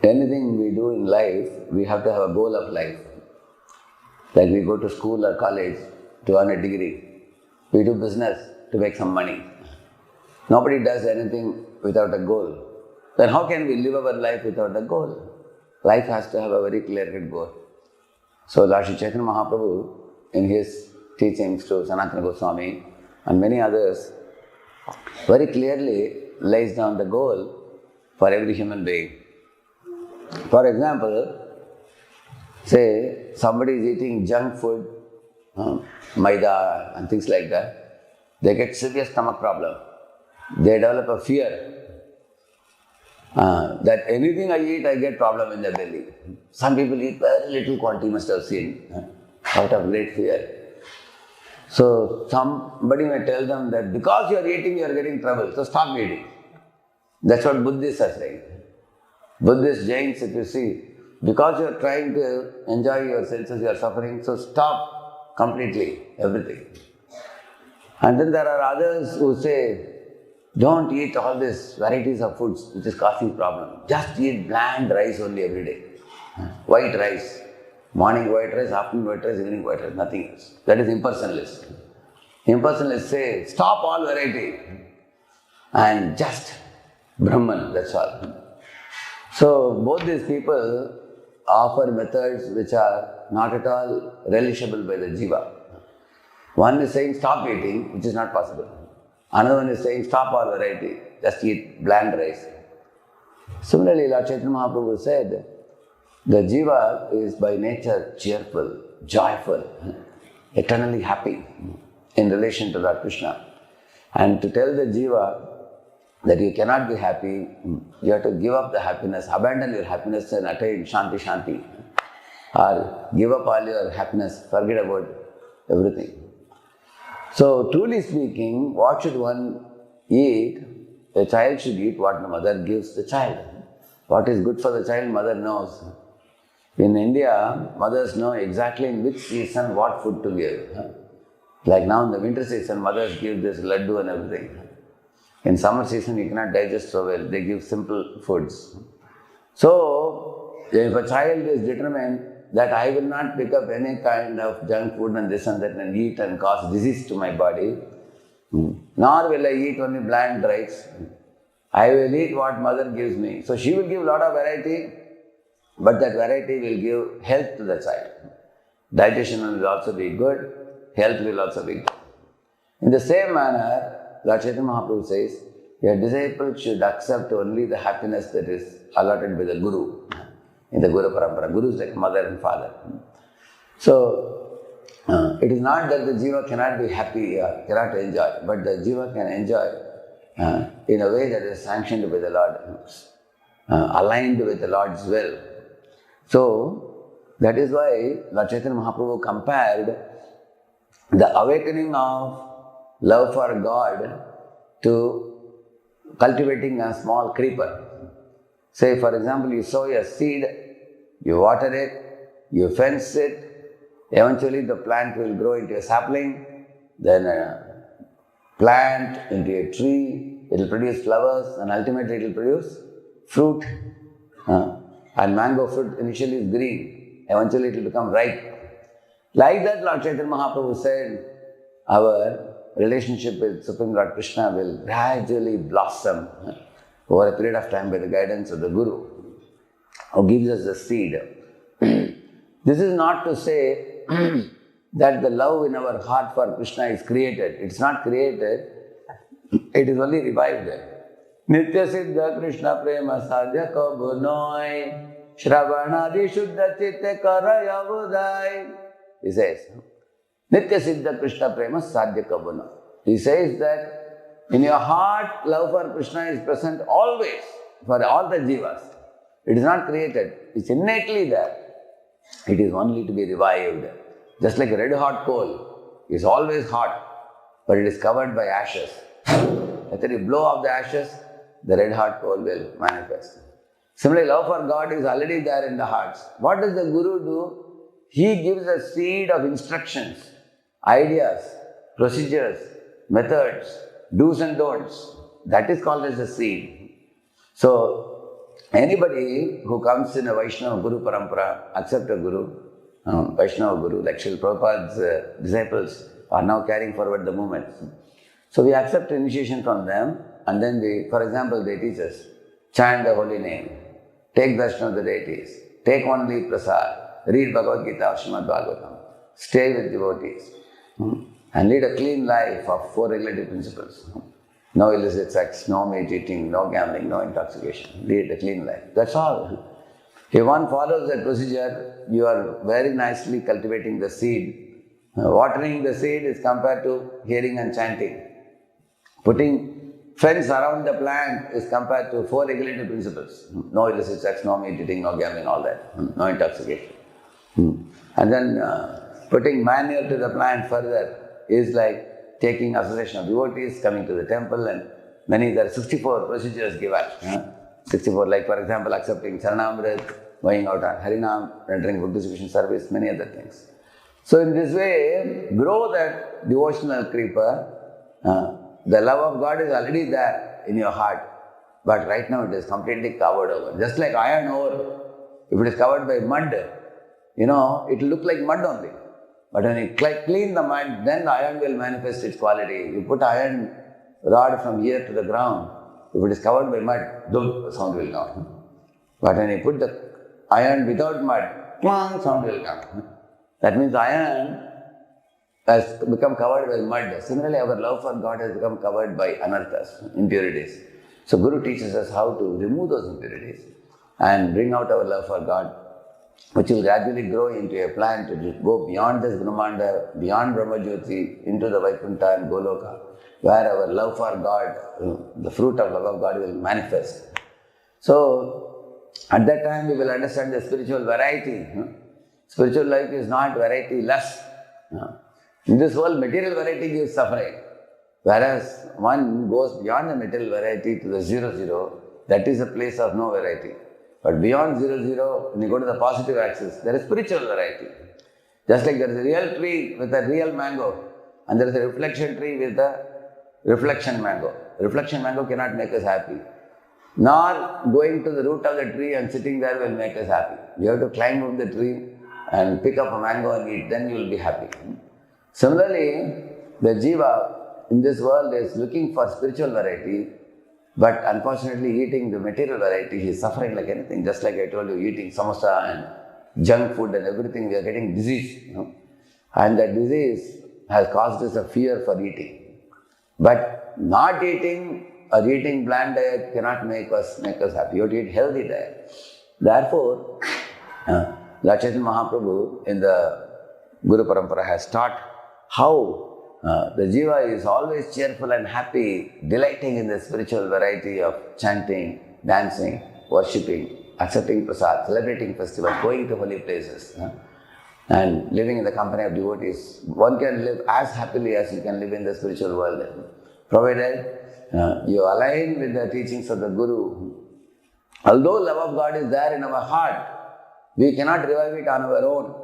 anything we do in life, we have to have a goal of life. Like we go to school or college to earn a degree. We do business to make some money. Nobody does anything without a goal. Then how can we live our life without a goal? Life has to have a very clear-cut goal. So Lord Sri Chaitanya Mahaprabhu, in his teachings to Sanatana Goswami and many others, very clearly lays down the goal for every human being. For example, say somebody is eating junk food, maida and things like that, they get severe stomach problem. They develop a fear that anything I eat, I get problem in the belly. Some people eat very little quantity, must have seen, out of great fear. So somebody may tell them that because you are eating, you are getting trouble, so stop eating. That's what Buddhists are saying. Buddhist Jains, if you see, because you are trying to enjoy your senses, you are suffering, so stop completely everything. And then there are others who say, don't eat all these varieties of foods which is causing problem. Just eat bland rice only every day. White rice. Morning white rice, afternoon white rice, evening white rice, nothing else. That is impersonalist. Impersonalists say, stop all variety and just Brahman, that's all. So both these people offer methods which are not at all relishable by the jiva. One is saying stop eating, which is not possible. Another one is saying stop all variety, just eat bland rice. Similarly, Lord Chaitanya Mahaprabhu said, the jiva is by nature cheerful, joyful, eternally happy in relation to Lord Krishna. And to tell the jiva that you cannot be happy, you have to give up the happiness, abandon your happiness and attain shanti shanti. Or give up all your happiness, forget about everything. So, truly speaking, what should one eat? A child should eat what the mother gives the child. What is good for the child, mother knows. In India, mothers know exactly in which season what food to give. Like now in the winter season, mothers give this laddu and everything. In summer season, you cannot digest so well. They give simple foods. So, if a child is determined that I will not pick up any kind of junk food and this and that and eat and cause disease to my body, nor will I eat only bland rice. I will eat what mother gives me. So she will give a lot of variety, but that variety will give health to the child. Digestion will also be good, health will also be good. In the same manner, Lord Chaitanya Mahaprabhu says, your disciple should accept only the happiness that is allotted by the Guru. In the Guru Parampara, Guru is like mother and father. So, it is not that the jiva cannot be happy or cannot enjoy, but the jiva can enjoy in a way that is sanctioned by the Lord, aligned with the Lord's will. So, that is why Lord Chaitanya Mahaprabhu compared the awakening of love for God to cultivating a small creeper. Say, for example, you sow a seed, you water it, you fence it, eventually the plant will grow into a sapling, then a plant into a tree, it will produce flowers, and ultimately it will produce fruit. And mango fruit initially is green, eventually it will become ripe. Like that, Lord Chaitanya Mahaprabhu said, our relationship with Supreme Lord Krishna will gradually blossom over a period of time by the guidance of the Guru, who gives us the seed. This is not to say that the love in our heart for Krishna is created. It's not created, it is only revived. Nitya Siddha Krishna Prema Sadhya Kabunoi Shravanadi Shuddha Chitte Karaya Budai. He says, Nitya Siddha Krishna Prema Sadhya Kabunoi. He says that in your heart, love for Krishna is present always, for all the jivas. It is not created, it's innately there. It is only to be revived. Just like a red hot coal is always hot, but it is covered by ashes. After you blow off the ashes, the red hot coal will manifest. Similarly, love for God is already there in the hearts. What does the Guru do? He gives a seed of instructions, ideas, procedures, methods, do's and don'ts. That is called as a seed. So, anybody who comes in a Vaishnava Guru Parampara, accept a Guru, Vaishnava Guru, like Srila Prabhupada's disciples are now carrying forward the movement. So we accept initiation from them, and then for example, they teach us, chant the holy name, take darshan of the deities, take only prasad, read Bhagavad Gita or Srimad Bhagavatam, stay with devotees, and lead a clean life of 4 regulative principles. No illicit sex, no meat eating, no gambling, no intoxication. Lead a clean life. That's all. If one follows that procedure, you are very nicely cultivating the seed. Watering the seed is compared to hearing and chanting. Putting fence around the plant is compared to 4 regulative principles. No illicit sex, no meat eating, no gambling, all that. No intoxication. And then putting manure to the plant further is like taking association of devotees, coming to the temple, and there are 64 procedures given. 64, like for example, accepting Charanamrit, going out on Harinam, rendering book distribution service, many other things. So in this way, grow that devotional creeper. The love of God is already there in your heart, but right now it is completely covered over. Just like iron ore, if it is covered by mud, it will look like mud only. But when you clean the mud, then the iron will manifest its quality. You put iron rod from here to the ground, if it is covered by mud, the sound will come. But when you put the iron without mud, clang, sound will come. That means iron has become covered by mud. Similarly, our love for God has become covered by anarthas, impurities. So Guru teaches us how to remove those impurities and bring out our love for God, which will gradually grow into a plant to go beyond this Brahmanda, beyond Brahmajyoti, into the Vaikuntha and Goloka, where our love for God, the fruit of love of God will manifest. So, at that time we will understand the spiritual variety. Spiritual life is not variety-less. In this world, material variety gives suffering. Whereas one goes beyond the material variety to the 0-0, that is a place of no variety. But beyond 0-0, when you go to the positive axis, there is spiritual variety. Just like there is a real tree with a real mango, and there is a reflection tree with a reflection mango. Reflection mango cannot make us happy. Nor going to the root of the tree and sitting there will make us happy. You have to climb up the tree and pick up a mango and eat, then you will be happy. Similarly, the jiva in this world is looking for spiritual variety, but unfortunately eating the material variety, he is suffering like anything. Just like I told you, eating samosa and junk food and everything, we are getting disease. And that disease has caused us a fear for eating. But not eating or eating bland diet cannot make us happy. You have to eat healthy diet. Therefore, Lord Chaitanya Mahaprabhu in the Guru Parampara has taught how the jiva is always cheerful and happy, delighting in the spiritual variety of chanting, dancing, worshipping, accepting prasad, celebrating festivals, going to holy places, and living in the company of devotees. One can live as happily as you can live in the spiritual world, provided you align with the teachings of the Guru. Although love of God is there in our heart, we cannot revive it on our own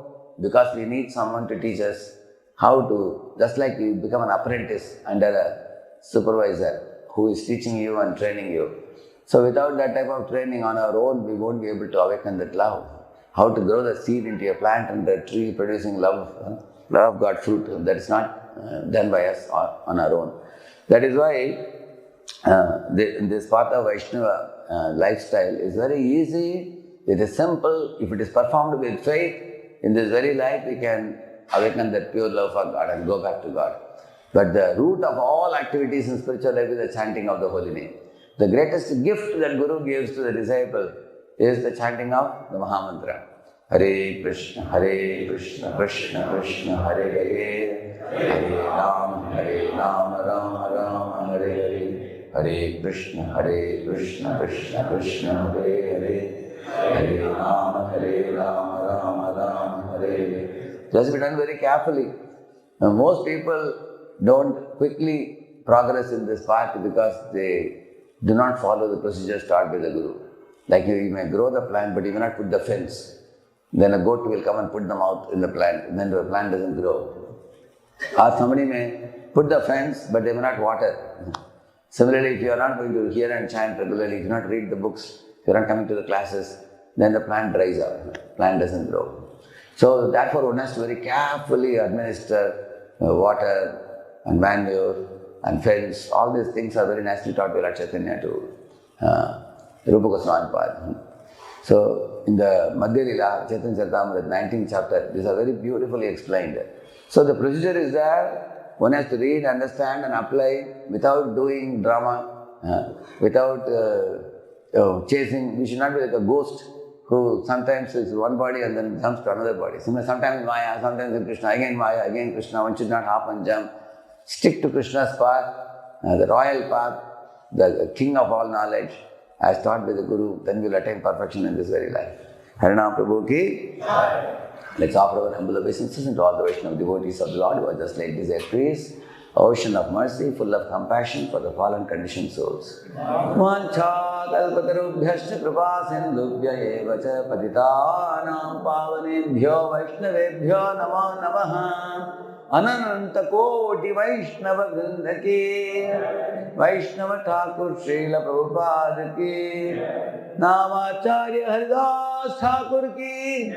because we need someone to teach us how to, just like you become an apprentice under a supervisor who is teaching you and training you. So without that type of training on our own, we won't be able to awaken that love. How to grow the seed into a plant and a tree producing love of God fruit. That is not done by us on our own. That is why this path of Vaishnava lifestyle is very easy. It is simple. If it is performed with faith, in this very life we can awaken that pure love for God and go back to God. But the root of all activities in spiritual life is the chanting of the holy name. The greatest gift that Guru gives to the disciple is the chanting of the Mahamantra. Hare Krishna, Krishna Krishna, Hare Hare, Hare Ram, Ram Ram, Hare Hare, Hare Krishna, Krishna Krishna, Hare Hare, Hare Ram, Ram Ram, Hare Hare. Just be done very carefully. Now, most people don't quickly progress in this path because they do not follow the procedures taught by the Guru. Like you may grow the plant, but you may not put the fence. Then a goat will come and put them out in the plant, and then the plant doesn't grow. Or somebody may put the fence, but they may not water. Similarly, if you are not going to hear and chant regularly, you do not read the books, if you're not coming to the classes, then the plant dries up, plant doesn't grow. So therefore one has to very carefully administer water and manure and fence. All these things are very nicely taught by Lord Chaitanya to Rupa Goswami Pad. So in the Madhya Lila, Chaitanya Charitamrita, 19th chapter, these are very beautifully explained. So the procedure is there. One has to read, understand and apply without doing drama, without chasing. We should not be like a ghost who sometimes is one body and then jumps to another body. Sometimes in Maya, sometimes in Krishna, again Maya, again Krishna. One should not hop and jump. Stick to Krishna's path, the royal path, the king of all knowledge, as taught by the Guru. Then we will attain perfection in this very life. Harinam Prabhu ki. Let's offer our humble obeisances to all the Vaishnava devotees of the Lord who are just like desire trees, ocean of mercy, full of compassion for the fallen conditioned souls. Mancha kalpatarubhyascha kripa sindhubhya eva cha patitanam pavanebhyo vaishnavebhyo namo namaha. Ananta koti Vaishnava Vrinda ki, Vaishnava Thakur Srila Prabhupada ki, Namacharya Haridas Thakur ki,